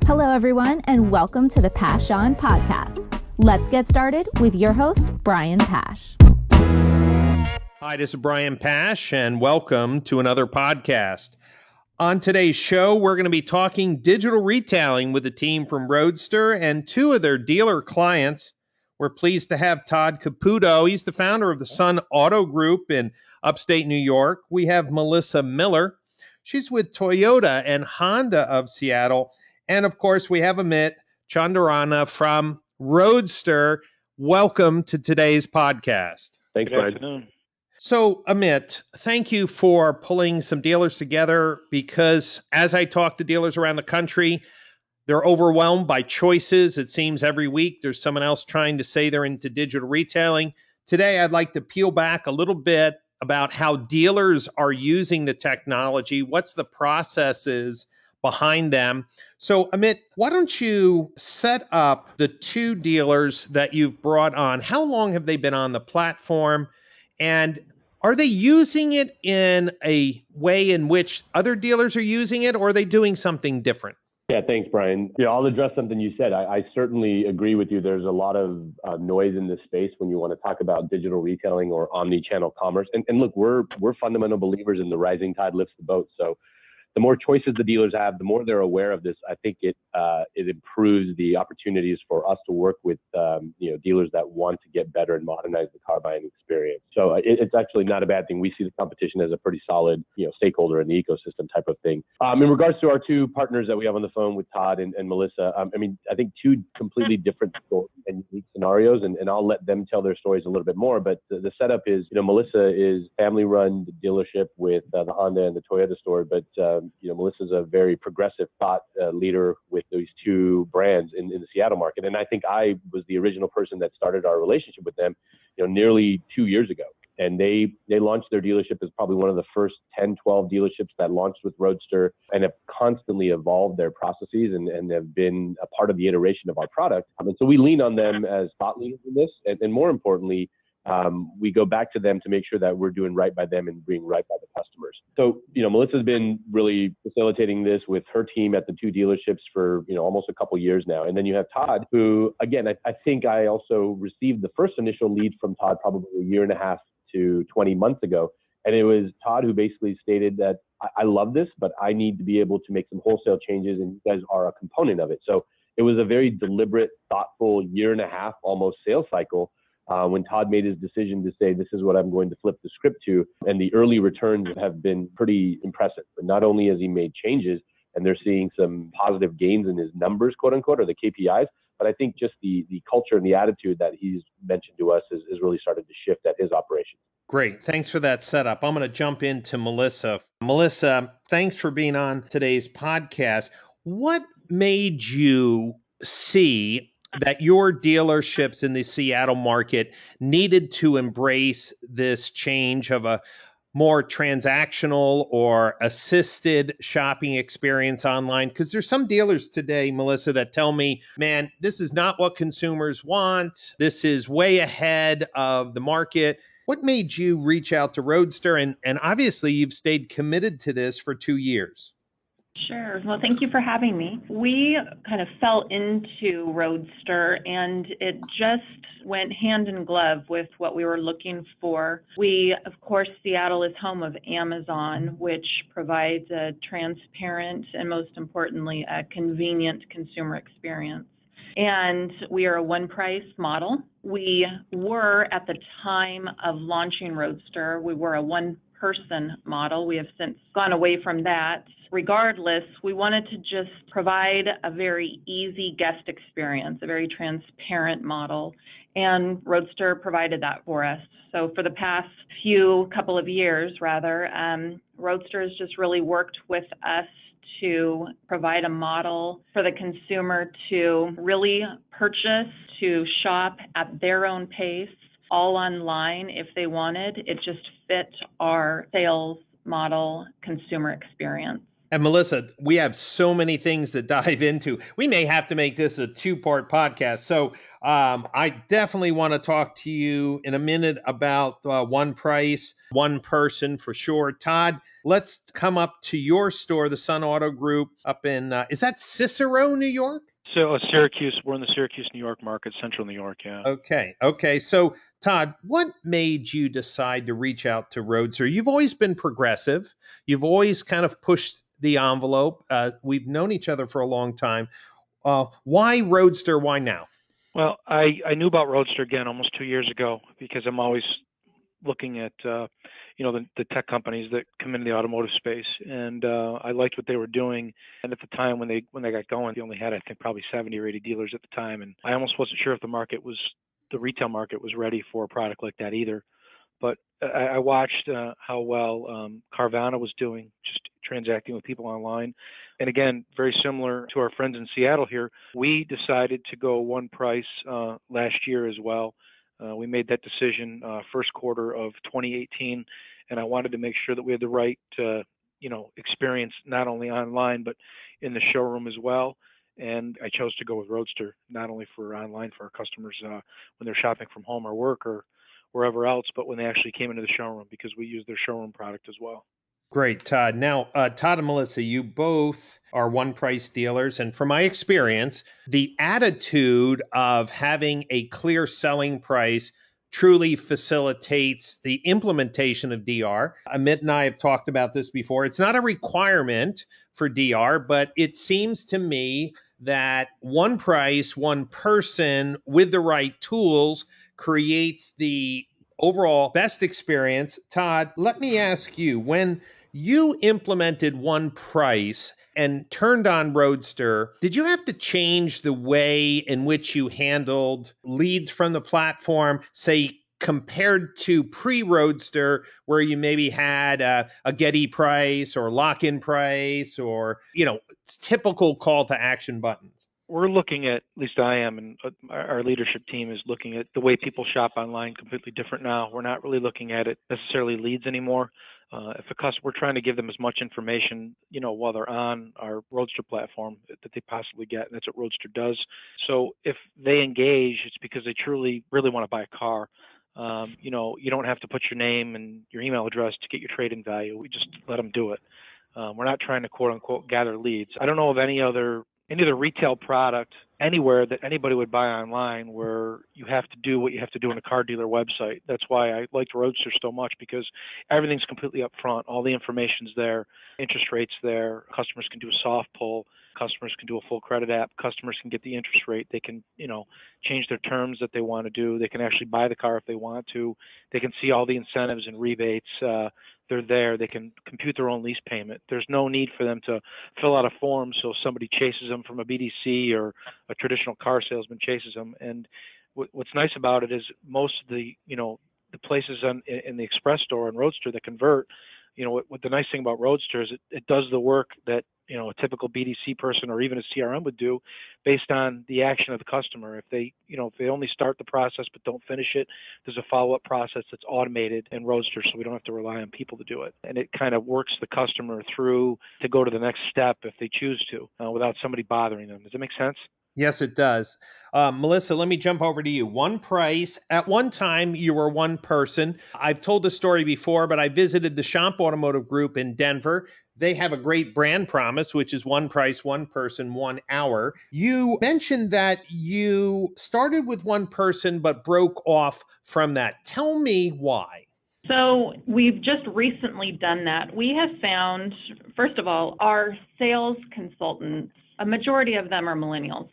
Hello, everyone, and welcome to the Pash On Podcast. Let's get started with your host, Brian Pash. Hi, this is Brian Pash, and welcome to another podcast. On today's show, we're going to be talking digital retailing with the team from Roadster and two of their dealer clients. We're pleased to have Todd Caputo. He's the founder of the Sun Auto Group in upstate New York. We have Melissa Miller. She's with Toyota and Honda of Seattle. And of course, we have Amit Chandarana from Roadster. Welcome to today's podcast. Thanks, Good Brian. afternoon. So, Amit, thank you for pulling some dealers together because as I talk to dealers around the country, they're overwhelmed by choices. It seems every week there's someone else trying to say they're into digital retailing. Today, I'd like to peel back a little bit about how dealers are using the technology, what's the processes behind them. So, Amit, why don't you set up the two dealers that you've brought on? How long have they been on the platform? And are they using it in a way in which other dealers are using it, or are they doing something different? Yeah, thanks, Brian. Yeah, I'll address something you said. I certainly agree with you. There's a lot of noise in this space when you want to talk about digital retailing or omni-channel commerce. And look, we're fundamental believers in the rising tide lifts the boat. So the more choices the dealers have, the more they're aware of this. I think it improves the opportunities for us to work with dealers that want to get better and modernize the car buying experience. So it's actually not a bad thing. We see the competition as a pretty solid stakeholder in the ecosystem type of thing. In regards to our two partners that we have on the phone with Todd and Melissa, I think two completely different and unique scenarios, and I'll let them tell their stories a little bit more. But the setup is, Melissa is family-run dealership with the Honda and the Toyota store, but Melissa's a very progressive thought leader with these two brands in the Seattle market. And I think I was the original person that started our relationship with them, nearly 2 years ago. And they launched their dealership as probably one of the first 10, 12 dealerships that launched with Roadster and have constantly evolved their processes and have been a part of the iteration of our product. And so we lean on them as thought leaders in this. And more importantly, we go back to them to make sure that we're doing right by them and being right by the customers. So, Melissa's been really facilitating this with her team at the two dealerships for, almost a couple years now. And then you have Todd, who, again, I think I also received the first initial lead from Todd probably a year and a half to 20 months ago. And it was Todd who basically stated that I love this, but I need to be able to make some wholesale changes, and you guys are a component of it. So it was a very deliberate, thoughtful year and a half, almost sales cycle. When Todd made his decision to say, this is what I'm going to flip the script to. And the early returns have been pretty impressive. But not only has he made changes and they're seeing some positive gains in his numbers, quote unquote, or the KPIs, but I think just the culture and the attitude that he's mentioned to us is really started to shift at his operation. Great. Thanks for that setup. I'm going to jump into Melissa. Melissa, thanks for being on today's podcast. What made you see that your dealerships in the Seattle market needed to embrace this change of a more transactional or assisted shopping experience online? Because there's some dealers today, Melissa, that tell me, man, this is not what consumers want. This is way ahead of the market. What made you reach out to Roadster? And obviously you've stayed committed to this for 2 years. Sure. Well, thank you for having me. We kind of fell into Roadster, and it just went hand in glove with what we were looking for. Of course, Seattle is home of Amazon, which provides a transparent and, most importantly, a convenient consumer experience. And we are a one-price model. We were, at the time of launching Roadster, we were a one-person model. We have since gone away from that. Regardless, we wanted to just provide a very easy guest experience, a very transparent model, and Roadster provided that for us. So for the past couple of years, Roadster has just really worked with us to provide a model for the consumer to really purchase, to shop at their own pace, all online if they wanted. It just fit our sales model consumer experience. And Melissa, we have so many things to dive into. We may have to make this a two-part podcast. So I definitely want to talk to you in a minute about one price, one person for sure. Todd, let's come up to your store, the Sun Auto Group up in, is that Cicero, New York? So Syracuse, we're in the Syracuse, New York market, central New York, yeah. Okay. So Todd, what made you decide to reach out to Roadster? You've always been progressive. You've always kind of pushed the envelope. We've known each other for a long time. Why Roadster? Why now? Well, I knew about Roadster again almost 2 years ago because I'm always looking at the tech companies that come into the automotive space, and I liked what they were doing. And at the time when they got going, they only had I think probably 70 or 80 dealers at the time, and I almost wasn't sure if the retail market was ready for a product like that either. But I watched how well Carvana was doing, just transacting with people online. And again, very similar to our friends in Seattle here, we decided to go one price last year as well. We made that decision first quarter of 2018, and I wanted to make sure that we had the right, experience not only online but in the showroom as well. And I chose to go with Roadster, not only for online for our customers when they're shopping from home or work or wherever else, but when they actually came into the showroom because we use their showroom product as well. Great, Todd. Now, Todd and Melissa, you both are one price dealers. And from my experience, the attitude of having a clear selling price truly facilitates the implementation of DR. Amit and I have talked about this before. It's not a requirement for DR, but it seems to me that one price, one person with the right tools creates the overall best experience. Todd, let me ask you, when you implemented one price and turned on Roadster, did you have to change the way in which you handled leads from the platform, say, compared to pre-Roadster, where you maybe had a Getty price or lock-in price or, typical call to action buttons? We're looking at least I am, and our leadership team is looking at the way people shop online completely different now. We're not really looking at it necessarily leads anymore. If a customer, we're trying to give them as much information, while they're on our Roadster platform that they possibly get, and that's what Roadster does. So if they engage, it's because they truly, really want to buy a car. You don't have to put your name and your email address to get your trade-in value. We just let them do it. We're not trying to quote unquote gather leads. I don't know of any other retail product anywhere that anybody would buy online where you have to do what you have to do on a car dealer website. That's why I liked Roadster so much, because everything's completely upfront. All the information's there, interest rates there. Customers can do a soft pull. Customers can do a full credit app. Customers can get the interest rate. They can, change their terms that they want to do. They can actually buy the car if they want to. They can see all the incentives and rebates. They're there. They can compute their own lease payment. There's no need for them to fill out a form so somebody chases them from a BDC or a traditional car salesman chases them. And what's nice about it is most of the places in the Express store and Roadster that convert, what the nice thing about Roadster is it does the work that a typical BDC person or even a CRM would do based on the action of the customer. If they only start the process but don't finish it, there's a follow-up process that's automated in Roadster, so we don't have to rely on people to do it. And it kind of works the customer through to go to the next step if they choose to, without somebody bothering them. Does that make sense? Yes, it does. Melissa, let me jump over to you. One price. At one time, you were one person. I've told the story before, but I visited the Schomp Automotive Group in Denver. They have a great brand promise, which is one price, one person, 1 hour. You mentioned that you started with one person, but broke off from that. Tell me why. So we've just recently done that. We have found, first of all, our sales consultants, a majority of them are millennials.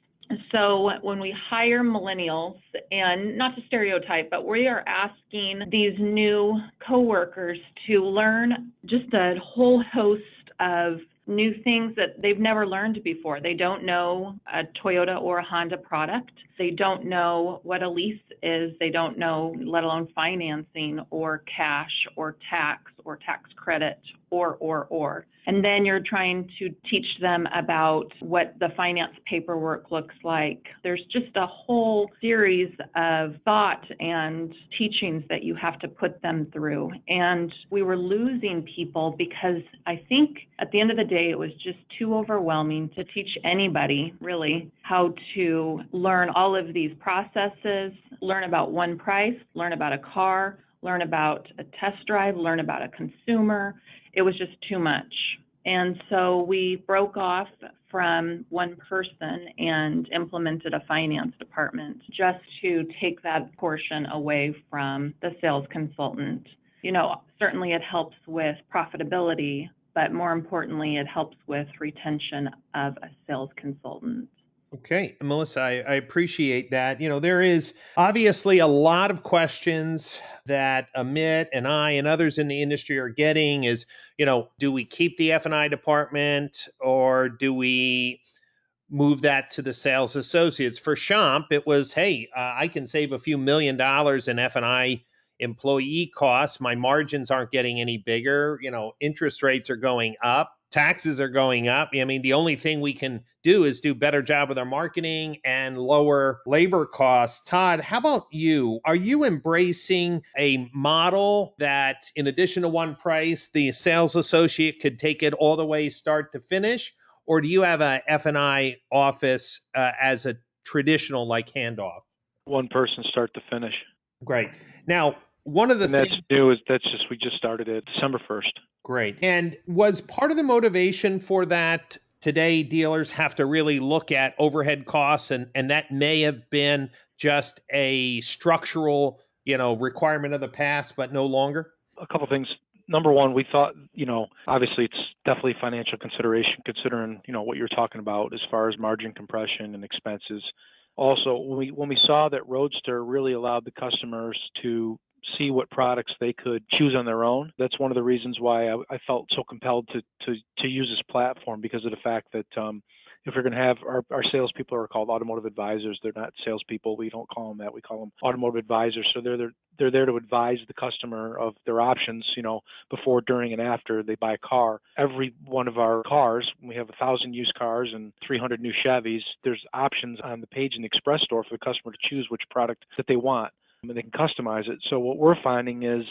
So when we hire millennials, and not to stereotype, but we are asking these new coworkers to learn just a whole host of new things that they've never learned before. They don't know a Toyota or a Honda product. They don't know what a lease is. They don't know, let alone financing or cash or tax credit or. And then you're trying to teach them about what the finance paperwork looks like. There's just a whole series of thought and teachings that you have to put them through. And we were losing people because I think at the end of the day, it was just too overwhelming to teach anybody really how to learn all of these processes, learn about one price, learn about a car, learn about a test drive, learn about a consumer. It was just too much. And so we broke off from one person and implemented a finance department just to take that portion away from the sales consultant. You know, certainly it helps with profitability, but more importantly, it helps with retention of a sales consultant. Okay, Melissa, I appreciate that. You know, there is obviously a lot of questions that Amit and I and others in the industry are getting is, you know, do we keep the F&I department or do we move that to the sales associates? For Champ, it was, hey, I can save a few $1 million in F&I employee costs. My margins aren't getting any bigger. You know, interest rates are going up. Taxes are going up. I mean, the only thing we can do is do a better job with our marketing and lower labor costs. Todd, how about you? Are you embracing a model that in addition to one price, the sales associate could take it all the way start to finish? Or do you have a F&I office as a traditional like Handoff? One person start to finish. Great. Now, one of the things that's new is we just started it December 1st. Great. And was part of the motivation for that today dealers have to really look at overhead costs and that may have been just a structural, you know, requirement of the past, but no longer? A couple things. Number one, we thought, you know, obviously it's definitely financial consideration considering, you know, what you're talking about as far as margin compression and expenses. Also, when we saw that Roadster really allowed the customers to see what products they could choose on their own, that's one of the reasons why I felt so compelled to use this platform, because of the fact that if we're going to have our salespeople are called automotive advisors. They're not salespeople. We don't call them that. We call them automotive advisors. So they're there to advise the customer of their options, you know, before, during, and after they buy a car. Every one of our cars, we have 1,000 used cars and 300 new Chevys. There's options on the page in the Express store for the customer to choose which product that they want, and they can customize it. So what we're finding is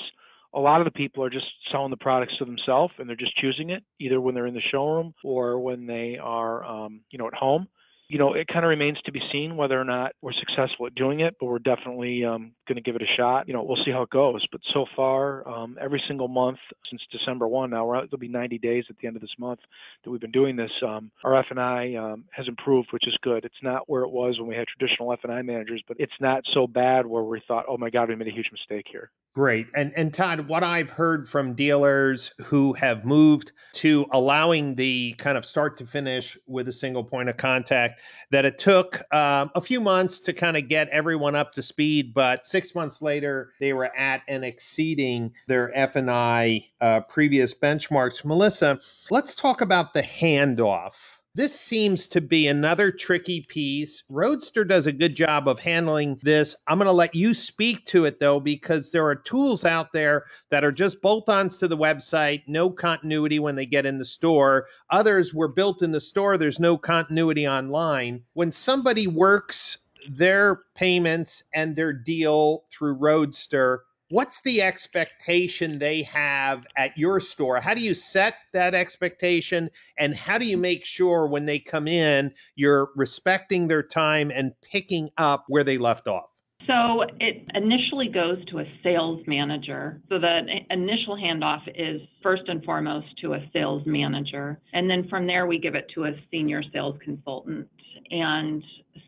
a lot of the people are just selling the products to themselves, and they're just choosing it either when they're in the showroom or when they are, you know, at home. You know, it kind of remains to be seen whether or not we're successful at doing it, but we're definitely going to give it a shot. You know, we'll see how it goes. But so far, every single month since December 1, now it'll be 90 days at the end of this month that we've been doing this. Our F&I has improved, which is good. It's not where it was when we had traditional F&I managers, but it's not so bad where we thought, oh my God, we made a huge mistake here. Great. And Todd, what I've heard from dealers who have moved to allowing the kind of start to finish with a single point of contact, that it took a few months to kind of get everyone up to speed, but 6 months later, they were at and exceeding their F&I previous benchmarks. Melissa, let's talk about the handoff. This seems to be another tricky piece. Roadster does a good job of handling this. I'm going to let you speak to it, though, because there are tools out there that are just bolt-ons to the website, no continuity when they get in the store. Others were built in the store. There's no continuity online. When somebody works their payments and their deal through Roadster, what's the expectation they have at your store? How do you set that expectation? And how do you make sure when they come in, you're respecting their time and picking up where they left off? So it initially goes to a sales manager. So the initial handoff is first and foremost to a sales manager. And then from there, we give it to a senior sales consultant. And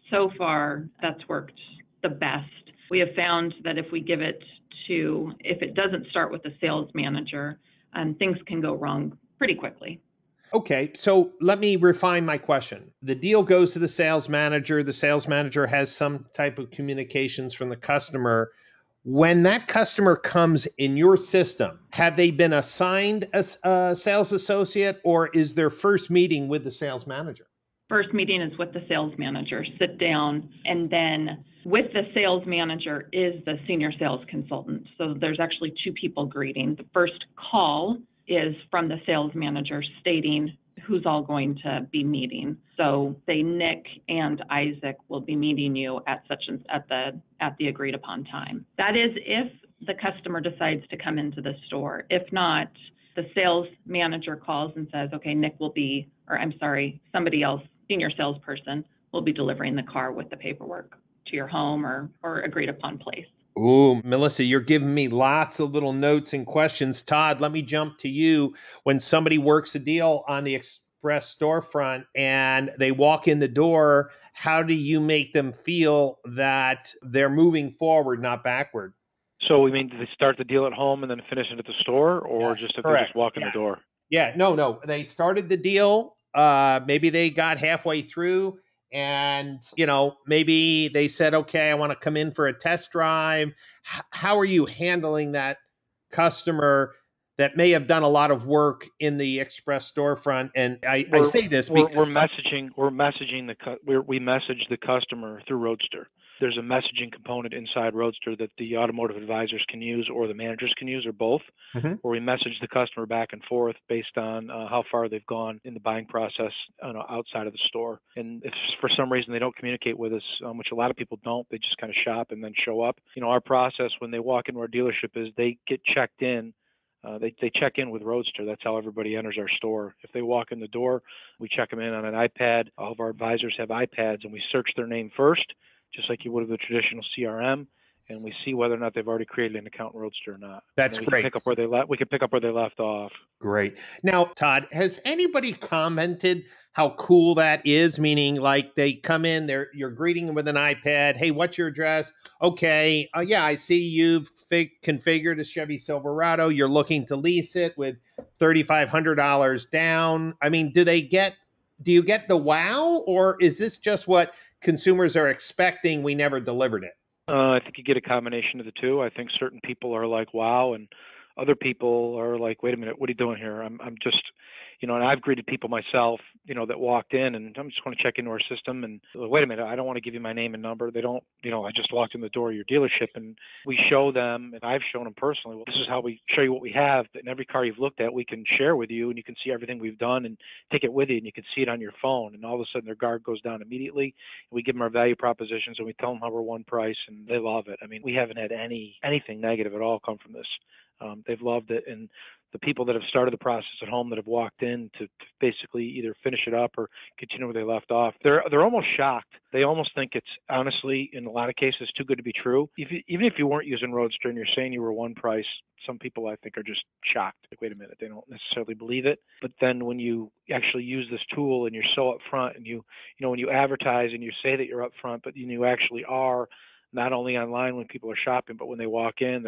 so far, that's worked the best. We have found that if we give it if it doesn't start with the sales manager, things can go wrong pretty quickly. Okay, so let me refine my question. The deal goes to the sales manager. The sales manager has some type of communications from the customer. When that customer comes in your system, have they been assigned a sales associate, or is their first meeting with the sales manager? First meeting is with the sales manager, sit down, and then with the sales manager is the senior sales consultant. So there's actually two people greeting. The first call is from the sales manager stating who's all going to be meeting. So say Nick and Isaac will be meeting you at the agreed upon time. That is if the customer decides to come into the store. If not, the sales manager calls and says, okay, Nick will be, or I'm sorry, somebody else, senior salesperson, will be delivering the car with the paperwork to your home or agreed upon place. Ooh, Melissa, you're giving me lots of little notes and questions. Todd, let me jump to you. When somebody works a deal on the express storefront and they walk in the door, how do you make them feel that they're moving forward, not backward? So we mean, do they start the deal at home and then finish it at the store, or Yes, just if correct. they just walk in Yes. the door? Yeah, no. They started the deal. Maybe they got halfway through and, maybe they said, okay, I want to come in for a test drive. How are you handling that customer that may have done a lot of work in the express storefront? And I say this because we message the customer through Roadster. There's a messaging component inside Roadster that the automotive advisors can use or the managers can use, or both, where we message the customer back and forth based on how far they've gone in the buying process outside of the store. And if for some reason they don't communicate with us, which a lot of people don't, they just kind of shop and then show up. Our process when they walk into our dealership is they get checked in. They check in with Roadster. That's how everybody enters our store. If they walk in the door, we check them in on an iPad. All of our advisors have iPads, and we search their name first, just like you would with a traditional CRM, and we see whether or not they've already created an account in Roadster or not. That's great. We can pick up where they left off. Great. Now, Todd, has anybody commented how cool that is? Meaning, like, they come in, you're greeting them with an iPad. Hey, what's your address? Okay. Yeah, I see you've configured a Chevy Silverado. You're looking to lease it with $3,500 down. I mean, do you get the wow, or is this just what consumers are expecting? We never delivered it. I think you get a combination of the two. I think certain people are like, wow, and other people are like, wait a minute, what are you doing here? I'm just, and I've greeted people myself, that walked in and I'm just going to check into our system and wait a minute, I don't want to give you my name and number. They don't, I just walked in the door of your dealership, and we show them, and I've shown them personally, well, this is how we show you what we have. And every car you've looked at, we can share with you, and you can see everything we've done and take it with you, and you can see it on your phone. And all of a sudden their guard goes down immediately. We give them our value propositions and we tell them how we're one price, and they love it. I mean, we haven't had anything negative at all come from this. They've loved it. And the people that have started the process at home that have walked in to basically either finish it up or continue where they left off, they're almost shocked. They almost think it's, honestly, in a lot of cases, too good to be true. Even if you weren't using Roadster and you're saying you were one price, some people, I think, are just shocked. Like, wait a minute, they don't necessarily believe it. But then when you actually use this tool and you're so upfront, and when you advertise and you say that you're upfront, but you actually are, not only online when people are shopping, but when they walk in,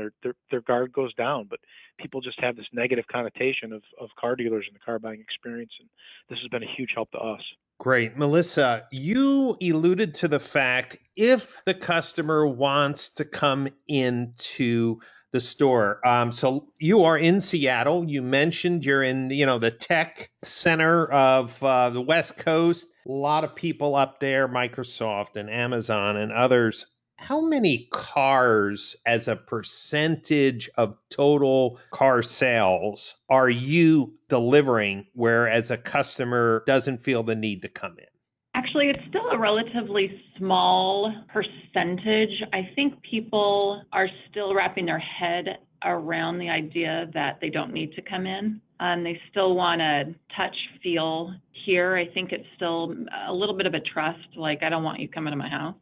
their guard goes down. But people just have this negative connotation of car dealers and the car buying experience, and this has been a huge help to us. Great. Melissa, you alluded to the fact if the customer wants to come into the store. So you are in Seattle. You mentioned you're in, the tech center of the West Coast. A lot of people up there, Microsoft and Amazon and others. How many cars as a percentage of total car sales are you delivering whereas a customer doesn't feel the need to come in? Actually, it's still a relatively small percentage. I think people are still wrapping their head around the idea that they don't need to come in. They still want to touch, feel, hear. I think it's still a little bit of a trust, like, I don't want you coming to my house.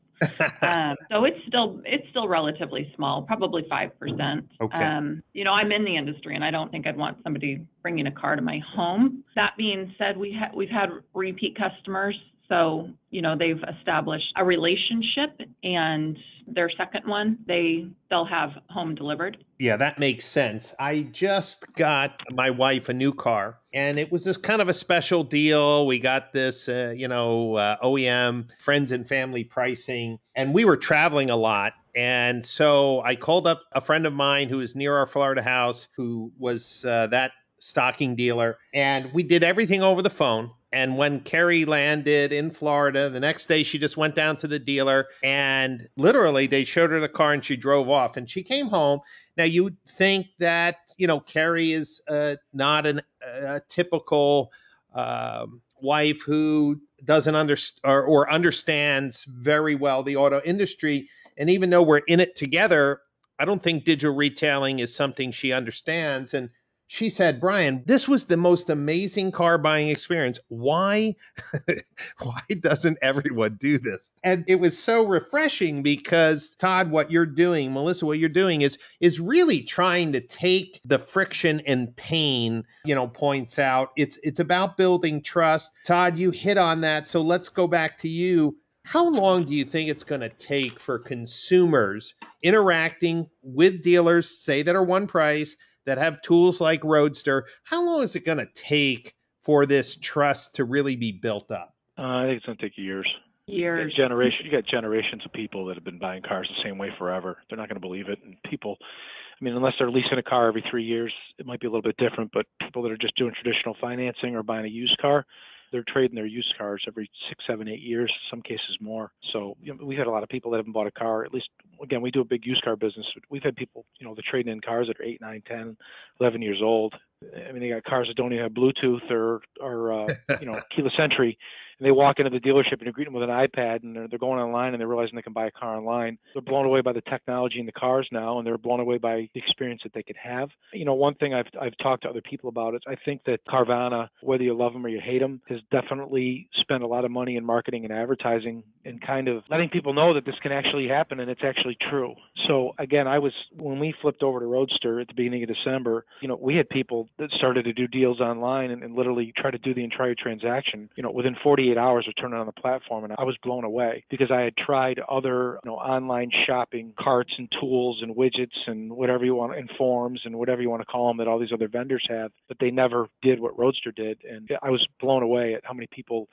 So it's still relatively small, probably 5%. Okay. I'm in the industry, and I don't think I'd want somebody bringing a car to my home. That being said, we've had repeat customers. So, they've established a relationship, and their second one, they'll have home delivered. Yeah, that makes sense. I just got my wife a new car, and it was this kind of a special deal. We got this, OEM friends and family pricing, and we were traveling a lot. And so I called up a friend of mine who is near our Florida house, who was that stocking dealer, and we did everything over the phone. And when Carrie landed in Florida, the next day she just went down to the dealer, and literally they showed her the car and she drove off, and she came home Now, you think that, Carrie is not a typical wife who doesn't understand or understands very well the auto industry. And even though we're in it together, I don't think digital retailing is something she understands. And she said, Brian, this was the most amazing car buying experience. Why doesn't everyone do this? And it was so refreshing because, Todd, what you're doing, Melissa, what you're doing is really trying to take the friction and pain, points out. It's about building trust. Todd, you hit on that. So let's go back to you. How long do you think it's going to take for consumers interacting with dealers, say that are one price, that have tools like Roadster? How long is it going to take for this trust to really be built up? I think it's going to take years. Years. You got generations of people that have been buying cars the same way forever. They're not going to believe it. And people, unless they're leasing a car every 3 years, it might be a little bit different. But people that are just doing traditional financing or buying a used car, they're trading their used cars every 6, 7, 8 years, some cases more. So we've had a lot of people that haven't bought a car. At least, again, we do a big used car business. We've had people, they're trading in cars that are 8, 9, 10, 11 years old. They got cars that don't even have Bluetooth or keyless entry. And they walk into the dealership and you greet them with an iPad, and they're going online and they're realizing they can buy a car online. They're blown away by the technology in the cars now, and they're blown away by the experience that they could have. One thing I've talked to other people about is I think that Carvana, whether you love them or you hate them, has definitely spent a lot of money in marketing and advertising and kind of letting people know that this can actually happen and it's actually true. So again, when we flipped over to Roadster at the beginning of December, we had people that started to do deals online and literally try to do the entire transaction, within 48 hours of turning on the platform. And I was blown away because I had tried other, online shopping carts and tools and widgets and whatever you want, and forms and whatever you want to call them that all these other vendors have, but they never did what Roadster did. And I was blown away at how many people,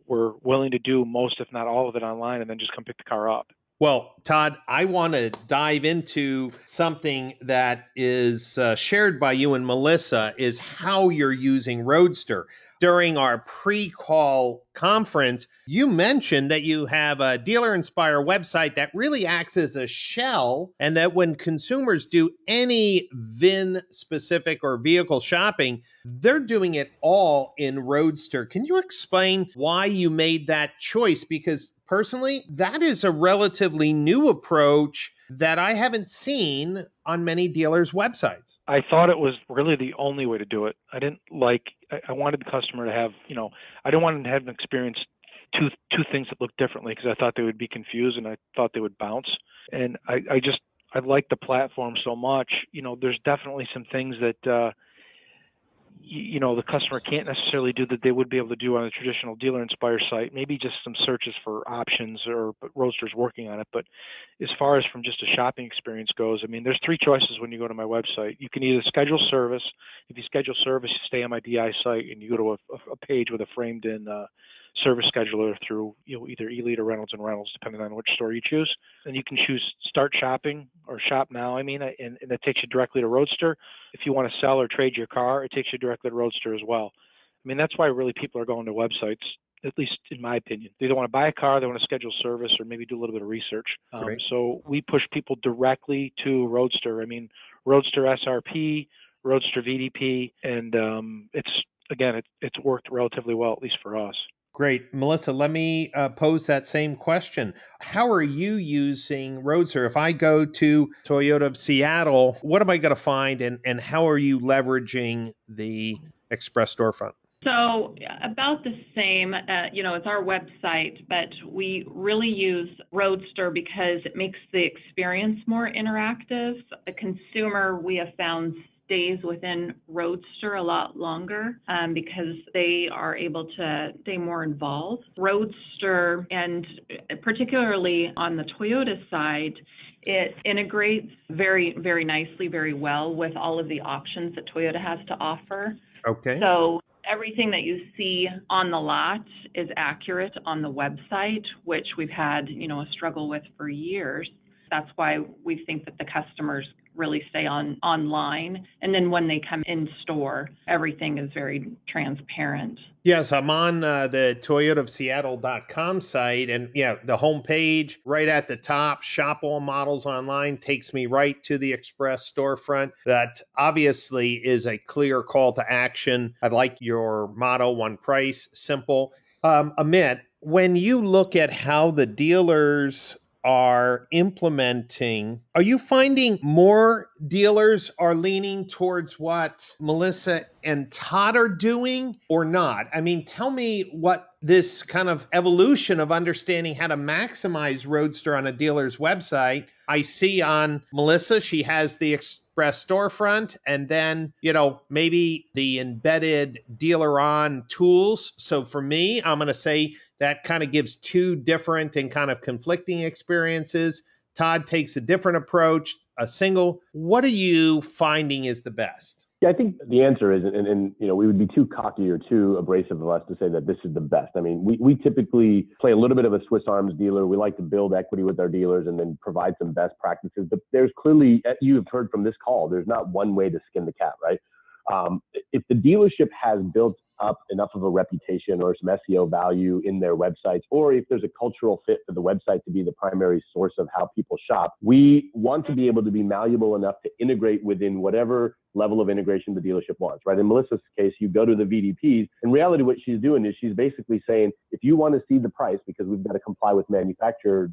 were willing to do most, if not all of it online and then just come pick the car up. Well, Todd, I want to dive into something that is shared by you and Melissa, is how you're using Roadster. During our pre-call conference, you mentioned that you have a Dealer Inspire website that really acts as a shell, and that when consumers do any VIN-specific or vehicle shopping, they're doing it all in Roadster. Can you explain why you made that choice? Because personally, that is a relatively new approach that I haven't seen on many dealers' websites. I thought it was really the only way to do it. I wanted the customer to have, I didn't want them to have an experience two things that looked differently, because I thought they would be confused and I thought they would bounce. And I like the platform so much. There's definitely some things that, the customer can't necessarily do that they would be able to do on a traditional Dealer Inspire site. Maybe just some searches for options, but Roadster's working on it. But as far as from just a shopping experience goes, there's 3 choices when you go to my website. You can either schedule service. If you schedule service, you stay on my DI site and you go to a page with a framed-in service scheduler through either Elite or Reynolds and Reynolds, depending on which store you choose. And you can choose Start Shopping or Shop Now, and that takes you directly to Roadster. If you want to sell or trade your car, it takes you directly to Roadster as well. That's why really people are going to websites, at least in my opinion. They either want to buy a car, they want to schedule service, or maybe do a little bit of research. So we push people directly to Roadster. Roadster SRP, Roadster VDP, and it's worked relatively well, at least for us. Great. Melissa, let me pose that same question. How are you using Roadster? If I go to Toyota of Seattle, what am I going to find, and how are you leveraging the Express storefront? So about the same, it's our website, but we really use Roadster because it makes the experience more interactive. The consumer, we have found, stays within Roadster a lot longer because they are able to stay more involved. Roadster, and particularly on the Toyota side, it integrates very, very nicely, very well with all of the options that Toyota has to offer. Okay. So everything that you see on the lot is accurate on the website, which we've had, a struggle with for years. That's why we think that the customers really stay online. And then when they come in store, everything is very transparent. Yes, I'm on the toyotaofseattle.com site, and yeah, the homepage right at the top, shop all models online, takes me right to the Express storefront. That obviously is a clear call to action. I like your motto, one price, simple. Amit, when you look at how the dealers are implementing, are you finding more dealers are leaning towards what Melissa and Todd are doing or not? I mean, tell me what this kind of evolution of understanding how to maximize Roadster on a dealer's website. I see on Melissa, she has the Express storefront and then, maybe the embedded dealer on tools. So for me, I'm going to say that kind of gives two different and kind of conflicting experiences. Todd takes a different approach, a single. What are you finding is the best? Yeah, I think the answer is, and we would be too cocky or too abrasive of us to say that this is the best. I mean, we typically play a little bit of a Swiss Arms dealer. We like to build equity with our dealers and then provide some best practices. But there's clearly, you have heard from this call, there's not one way to skin the cat, right? If the dealership has built up enough of a reputation or some SEO value in their websites, or if there's a cultural fit for the website to be the primary source of how people shop, we want to be able to be malleable enough to integrate within whatever level of integration the dealership wants, right? In Melissa's case, you go to the VDPs. In reality, what she's doing is she's basically saying, if you want to see the price, because we've got to comply with manufactured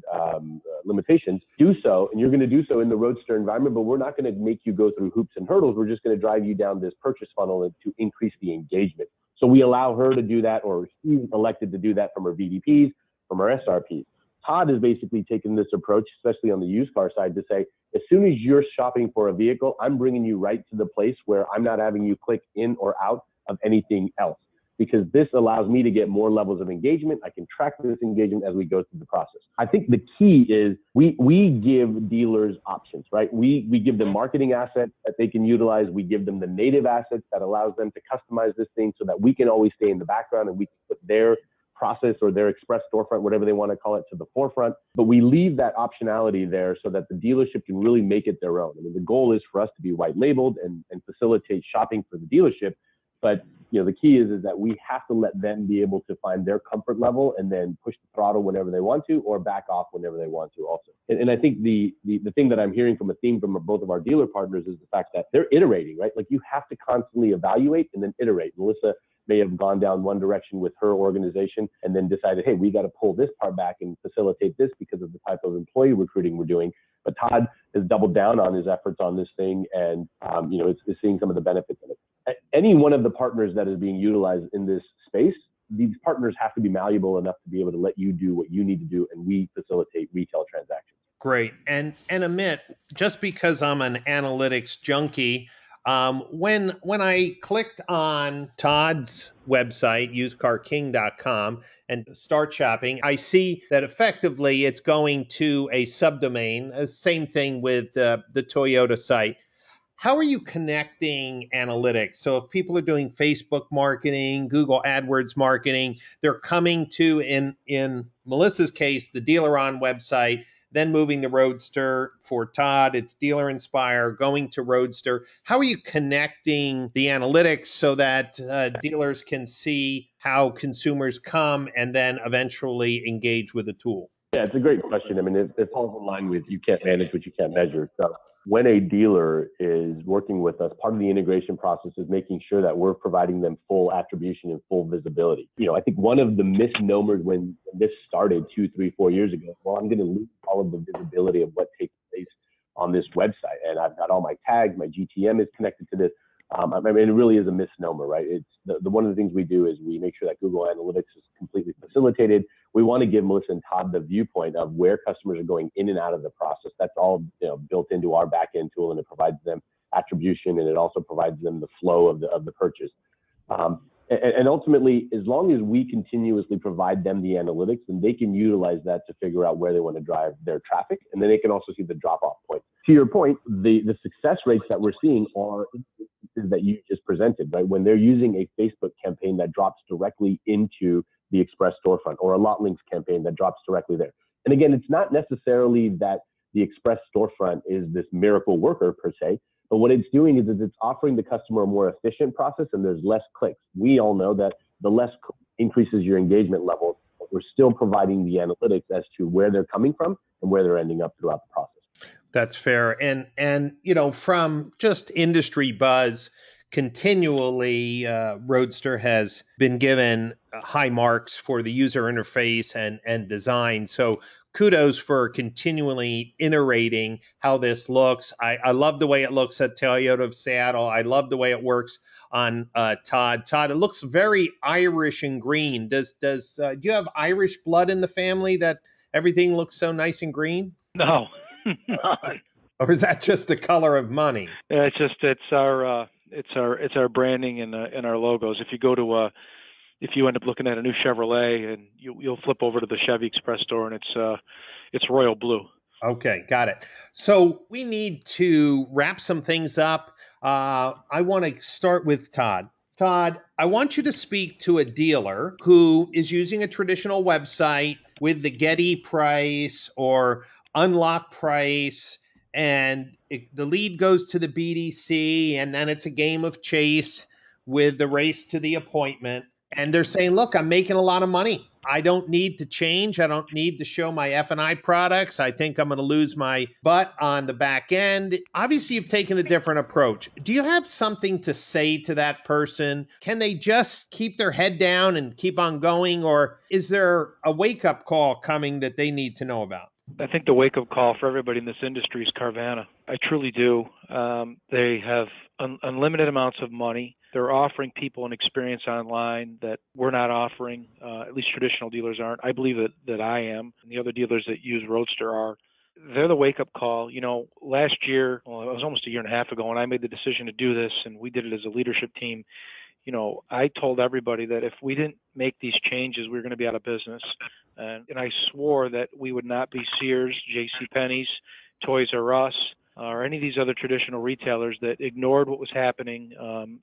limitations, do so, and you're going to do so in the Roadster environment, but we're not going to make you go through hoops and hurdles. We're just going to drive you down this purchase funnel to increase the engagement. So we allow her to do that, or she's elected to do that from her VDPs, from her SRPs. Todd has basically taken this approach, especially on the used car side, to say, as soon as you're shopping for a vehicle, I'm bringing you right to the place where I'm not having you click in or out of anything else, because this allows me to get more levels of engagement. I can track this engagement as we go through the process. I think the key is we give dealers options, right? We give them marketing assets that they can utilize. We give them the native assets that allows them to customize this thing so that we can always stay in the background and we can put their process or their Express storefront, whatever they want to call it, to the forefront. But we leave that optionality there so that the dealership can really make it their own. I mean, the goal is for us to be white labeled and facilitate shopping for the dealership. But the key is that we have to let them be able to find their comfort level and then push the throttle whenever they want to, or back off whenever they want to also. And I think the thing that I'm hearing from a theme from both of our dealer partners is the fact that they're iterating, right? Like, you have to constantly evaluate and then iterate. Melissa may have gone down one direction with her organization and then decided, hey, we got to pull this part back and facilitate this because of the type of employee recruiting we're doing. But Todd has doubled down on his efforts on this thing and, is seeing some of the benefits of it. Any one of the partners that is being utilized in this space, these partners have to be malleable enough to be able to let you do what you need to do, and we facilitate retail transactions. Great. And Amit, just because I'm an analytics junkie, when I clicked on Todd's website, usedcarking.com, and start shopping, I see that effectively it's going to a subdomain. Same thing with the Toyota site. How are you connecting analytics? So if people are doing Facebook marketing, Google AdWords marketing, they're coming to, in Melissa's case, the Dealer On website, then moving to Roadster. For Todd, it's Dealer Inspire, going to Roadster. How are you connecting the analytics so that dealers can see how consumers come and then eventually engage with the tool? Yeah, it's a great question. I mean, it falls in line with you can't manage what you can't measure. So when a dealer is working with us, part of the integration process is making sure that we're providing them full attribution and full visibility. I think one of the misnomers when this started 2, 3, 4 years ago, well, I'm going to lose all of the visibility of what takes place on this website. And I've got all my tags, my GTM is connected to this. I mean, it really is a misnomer, right? It's one of the things we do is we make sure that Google Analytics is completely facilitated. We want to give Melissa and Todd the viewpoint of where customers are going in and out of the process. That's all built into our back-end tool, and it provides them attribution, and it also provides them the flow of the purchase. And ultimately, as long as we continuously provide them the analytics, then they can utilize that to figure out where they want to drive their traffic, and then they can also see the drop-off point. To your point, the success rates that we're seeing are instances that you just presented, right? When they're using a Facebook campaign that drops directly into the Express storefront, or a Lot Links campaign that drops directly there. And again, it's not necessarily that the express storefront is this miracle worker per se. But what it's doing is it's offering the customer a more efficient process, and there's less clicks. We all know that the less increases your engagement levels, but we're still providing the analytics as to where they're coming from and where they're ending up throughout the process. That's fair. And from just industry buzz, continually, Roadster has been given high marks for the user interface and design. So kudos for continually iterating how this looks. I love the way it looks at Toyota of Seattle. I love the way it works on Todd. Todd, it looks very Irish and green. Do you have Irish blood in the family that everything looks so nice and green? No, none. Or is that just the color of money? Yeah, it's our branding and our logos. If you end up looking at a new Chevrolet, and you'll flip over to the Chevy Express store, and it's royal blue. Okay, got it. So we need to wrap some things up. I want to start with Todd. Todd, I want you to speak to a dealer who is using a traditional website with the Getty price or unlock price, and the lead goes to the BDC, and then it's a game of chase with the race to the appointment. And they're saying, look, I'm making a lot of money. I don't need to change. I don't need to show my F&I products. I think I'm going to lose my butt on the back end. Obviously, you've taken a different approach. Do you have something to say to that person? Can they just keep their head down and keep on going? Or is there a wake-up call coming that they need to know about? I think the wake-up call for everybody in this industry is Carvana. I truly do. They have unlimited amounts of money. They're offering people an experience online that we're not offering, at least traditional dealers aren't. I believe that I am, and the other dealers that use Roadster are. They're the wake-up call. Last year, it was almost a year and a half ago, when I made the decision to do this, and we did it as a leadership team. I told everybody that if we didn't make these changes, we were going to be out of business. And I swore that we would not be Sears, JCPenney's, Toys R Us, or any of these other traditional retailers that ignored what was happening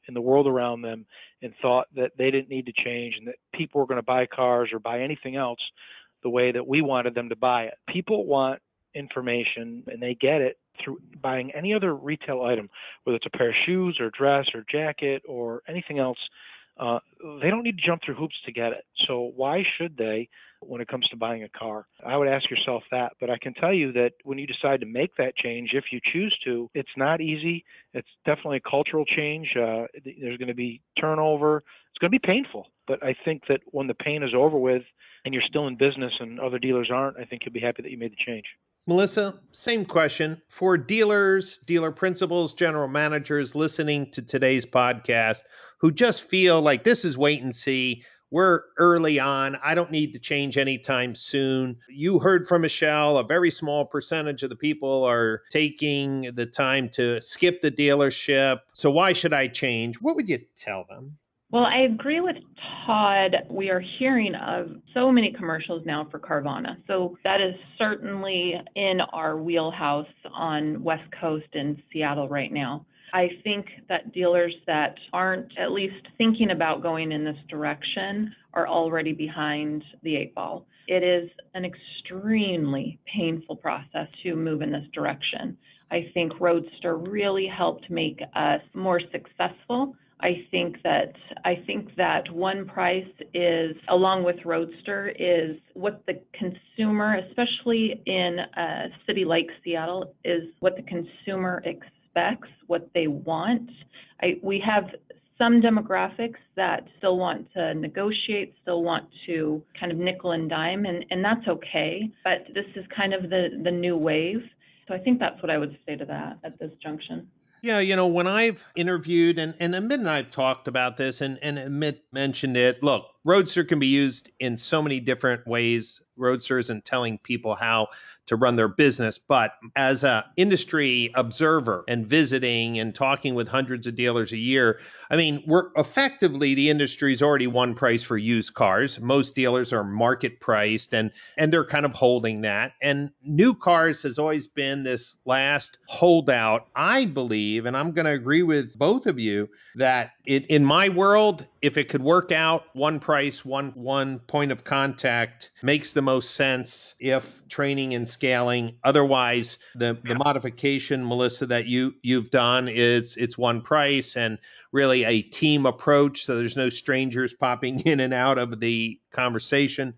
in the world around them and thought that they didn't need to change and that people were going to buy cars or buy anything else the way that we wanted them to buy it. People want information, and they get it through buying any other retail item, whether it's a pair of shoes or dress or jacket or anything else. They don't need to jump through hoops to get it. So why should they when it comes to buying a car? I would ask yourself that. But I can tell you that when you decide to make that change, if you choose to, it's not easy. It's definitely a cultural change. There's going to be turnover. It's going to be painful. But I think that when the pain is over with and you're still in business and other dealers aren't, I think you'll be happy that you made the change. Melissa, same question. For dealers, dealer principals, general managers listening to today's podcast who just feel like this is wait and see, we're early on, I don't need to change anytime soon. You heard from Michelle, a very small percentage of the people are taking the time to skip the dealership. So why should I change? What would you tell them? Well, I agree with Todd. We are hearing of so many commercials now for Carvana. So that is certainly in our wheelhouse on West Coast and Seattle right now. I think that dealers that aren't at least thinking about going in this direction are already behind the eight ball. It is an extremely painful process to move in this direction. I think Roadster really helped make us more successful. I think that one price is, along with Roadster, is what the consumer, especially in a city like Seattle, is what the consumer expects, what they want. We have some demographics that still want to negotiate, still want to kind of nickel and dime, and that's okay. But this is kind of the new wave. So I think that's what I would say to that at this junction. Yeah, when I've interviewed, and Amit and I have talked about this, and Amit mentioned it, look, Roadster can be used in so many different ways. Roadster isn't telling people how to run their business, but as an industry observer and visiting and talking with hundreds of dealers a year, I mean, we're effectively, the industry's already one price for used cars. Most dealers are market priced, and they're kind of holding that. And new cars has always been this last holdout. I believe, and I'm going to agree with both of you, that in my world, if it could work out, one price, one point of contact makes the most sense if training and scaling. Otherwise, the modification, Melissa, that you've done is it's one price and really a team approach. So there's no strangers popping in and out of the conversation.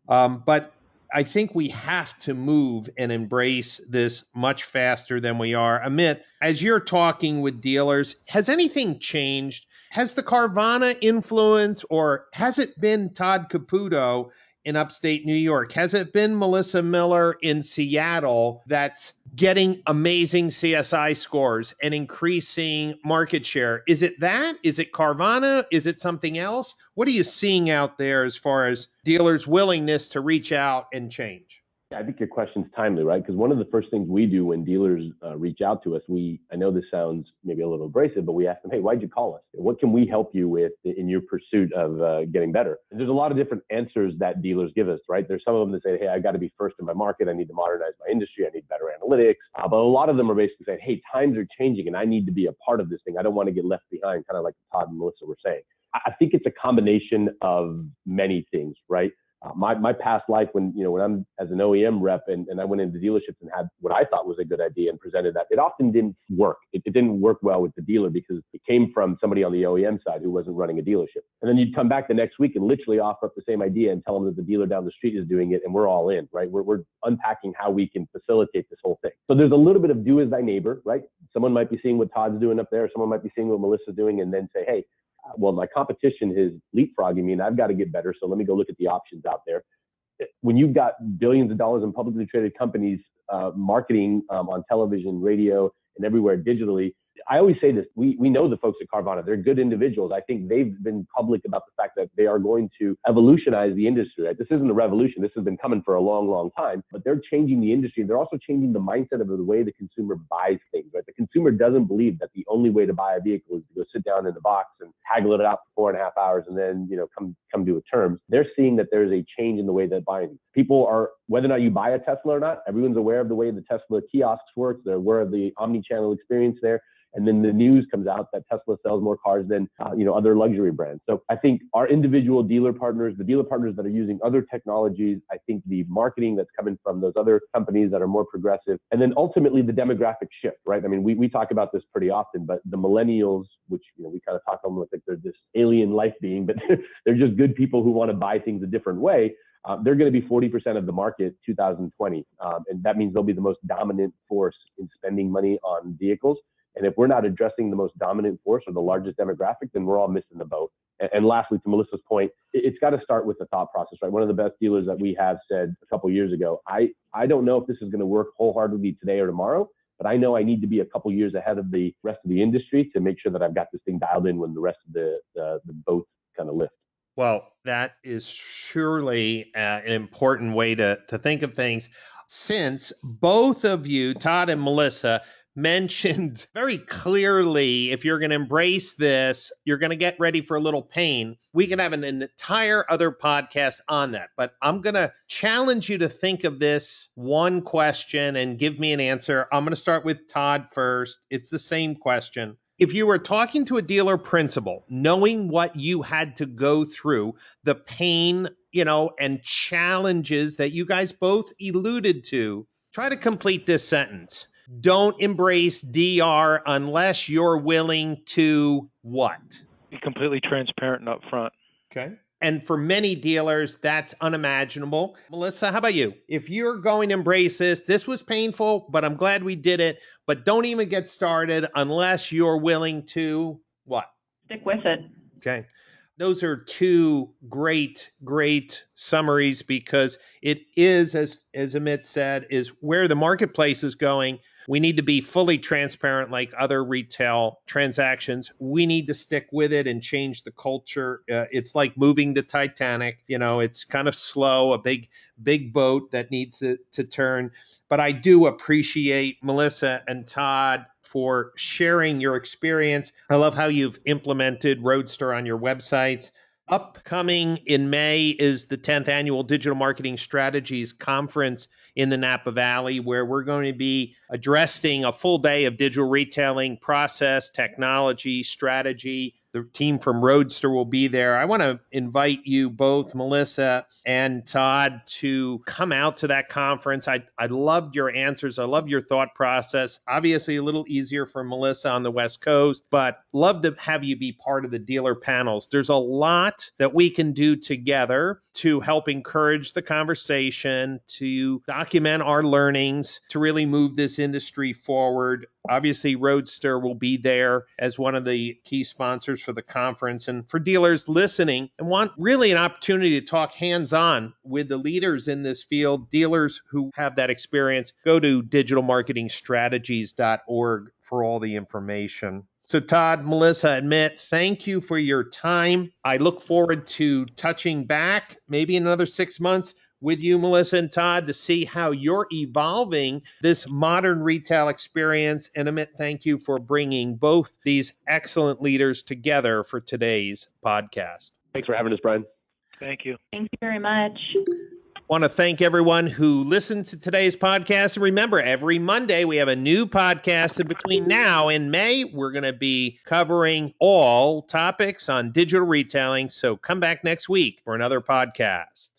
But I think we have to move and embrace this much faster than we are. Amit, as you're talking with dealers, has anything changed? Has the Carvana influence, or has it been Todd Caputo in upstate New York? Has it been Melissa Miller in Seattle that's getting amazing CSI scores and increasing market share? Is it that? Is it Carvana? Is it something else? What are you seeing out there as far as dealers' willingness to reach out and change? I think your question's timely, right? Because one of the first things we do when dealers reach out to us, I know this sounds maybe a little abrasive, but we ask them, hey, why'd you call us? What can we help you with in your pursuit of getting better? And there's a lot of different answers that dealers give us, right? There's some of them that say, hey, I got to be first in my market. I need to modernize my industry. I need better analytics. But a lot of them are basically saying, hey, times are changing and I need to be a part of this thing. I don't want to get left behind, kind of like Todd and Melissa were saying. I think it's a combination of many things, right? My past life, when I'm as an OEM rep and I went into dealerships and had what I thought was a good idea and presented that, it often didn't work. It didn't work well with the dealer because it came from somebody on the OEM side who wasn't running a dealership. And then you'd come back the next week and literally offer up the same idea and tell them that the dealer down the street is doing it and we're all in, right? We're unpacking how we can facilitate this whole thing. So there's a little bit of do as thy neighbor, right? Someone might be seeing what Todd's doing up there. Someone might be seeing what Melissa's doing and then say, hey, well, my competition is leapfrogging me and I've got to get better. So let me go look at the options out there. When you've got billions of dollars in publicly traded companies marketing on television, radio, and everywhere digitally, I always say this, we know the folks at Carvana, they're good individuals. I think they've been public about the fact that they are going to evolutionize the industry, right? This isn't a revolution. This has been coming for a long, long time, but they're changing the industry. They're also changing the mindset of the way the consumer buys things, right? The consumer doesn't believe that the only way to buy a vehicle is to go sit down in the box and haggle it out for 4.5 hours and then, come to a terms. They're seeing that there's a change in the way that buying. People are, whether or not you buy a Tesla or not, everyone's aware of the way the Tesla kiosks work. They're aware of the omni-channel experience there. And then the news comes out that Tesla sells more cars than, other luxury brands. So I think our individual dealer partners, the dealer partners that are using other technologies, I think the marketing that's coming from those other companies that are more progressive, and then ultimately the demographic shift, right? I mean, we talk about this pretty often, but the millennials, which, we kind of talk to them like they're this alien life being, but they're just good people who want to buy things a different way. They're going to be 40% of the market 2020. And that means they'll be the most dominant force in spending money on vehicles. And if we're not addressing the most dominant force or the largest demographic, then we're all missing the boat. And lastly, to Melissa's point, it's got to start with the thought process, right? One of the best dealers that we have said a couple of years ago, I don't know if this is going to work wholeheartedly today or tomorrow, but I know I need to be a couple of years ahead of the rest of the industry to make sure that I've got this thing dialed in when the rest of the boat kind of lift. Well, that is surely an important way to think of things. Since both of you, Todd and Melissa, mentioned very clearly, if you're going to embrace this, you're going to get ready for a little pain. We can have an entire other podcast on that, but I'm going to challenge you to think of this one question and give me an answer. I'm going to start with Todd first. It's the same question. If you were talking to a dealer principal, knowing what you had to go through, the pain, and challenges that you guys both alluded to, try to complete this sentence. Don't embrace DR unless you're willing to what? Be completely transparent and upfront. Okay. And for many dealers, that's unimaginable. Melissa, how about you? If you're going to embrace this was painful, but I'm glad we did it. But don't even get started unless you're willing to what? Stick with it. Okay. Those are two great summaries because it is, as Amit said, is where the marketplace is going. We need to be fully transparent like other retail transactions. We need to stick with it and change the culture. It's like moving the Titanic. It's kind of slow, a big boat that needs to turn. But I do appreciate Melissa and Todd for sharing your experience. I love how you've implemented Roadster on your websites. Upcoming in May is the 10th Annual Digital Marketing Strategies Conference in the Napa Valley, where we're going to be addressing a full day of digital retailing, process, technology, strategy. The team from Roadster will be there. I want to invite you both, Melissa and Todd, to come out to that conference. I loved your answers. I love your thought process. Obviously, a little easier for Melissa on the West Coast, but love to have you be part of the dealer panels. There's a lot that we can do together to help encourage the conversation, to document our learnings, to really move this industry forward. Obviously, Roadster will be there as one of the key sponsors for the conference. And for dealers listening and want really an opportunity to talk hands-on with the leaders in this field, dealers who have that experience, go to digitalmarketingstrategies.org for all the information. So Todd, Melissa, Amit, thank you for your time. I look forward to touching back maybe in another 6 months with you, Melissa and Todd, to see how you're evolving this modern retail experience. And Amit, thank you for bringing both these excellent leaders together for today's podcast. Thanks for having us, Brian. Thank you. Thank you very much. Want to thank everyone who listened to today's podcast. And remember, every Monday we have a new podcast. And between now and May, we're going to be covering all topics on digital retailing. So come back next week for another podcast.